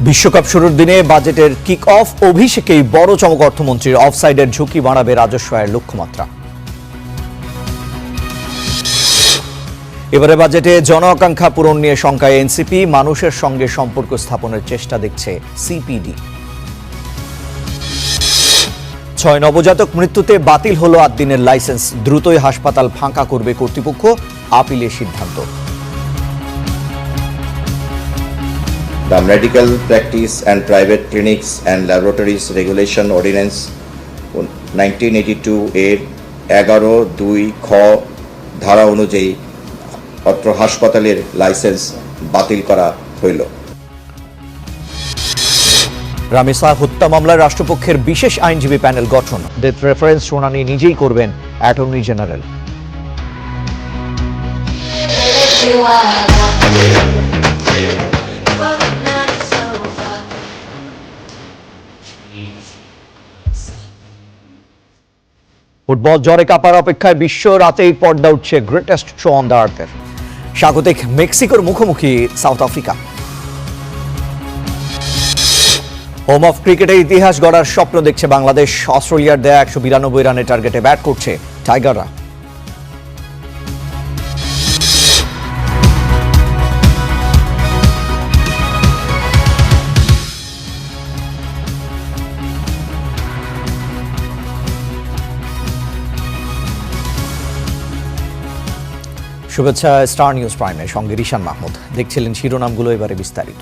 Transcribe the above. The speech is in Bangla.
বিশ্বকাপ শুরুর দিনে বাজেটের কিক অফ অভিষেকেই বড় চমক অর্থমন্ত্রীর অফসাইডের ঝুঁকি বাড়াবে রাজস্ব আয়ের লক্ষ্যমাত্রা। এবারে বাজেটে জন আকাঙ্ক্ষা পূরণ নিয়ে শঙ্কায় এনসিপি, মানুষের সঙ্গে সম্পর্ক স্থাপনের চেষ্টা দেখছে সিপিডি। 6 নবজাতক মৃত্যুতে বাতিল হলো 8 দিনের লাইসেন্স, দ্রুতই হাসপাতাল ফাঁকা করবে কর্তৃপক্ষ, আপিলের সিদ্ধান্ত। The Medical Practice and Private Clinics and Laboratories Regulation Ordinance 1982 এর 11(2) খ ধারা অনুযায়ী অত্র হাসপাতালের লাইসেন্স বাতিল করা হইল। রামেসা হত্যা মামলায় রাষ্ট্রপক্ষের বিশেষ আইনজীবী প্যানেল গঠন, ডেথ রেফারেন্স শুনানি নিজেই করবেন অ্যাটর্নি জেনারেল। ফুটবল জ্বরে কাঁপার অপেক্ষায় বিশ্ব, রাতেই পর্দা উঠছে গ্রেটেস্ট শো অন দ্য আর্থের। স্বাগতিক মেক্সিকোর মুখোমুখি সাউথ আফ্রিকা। হোম অফ ক্রিকেটের ইতিহাস গড়ার স্বপ্ন দেখছে বাংলাদেশ। অস্ট্রেলিয়ার দেয়া 192 রানের টার্গেটে ব্যাট করছে টাইগাররা। শুভেচ্ছা স্টার নিউজ প্রাইমের সঙ্গে রিশান মাহমুদ। দেখছিলেন শিরোনামগুলো, এবারে বিস্তারিত।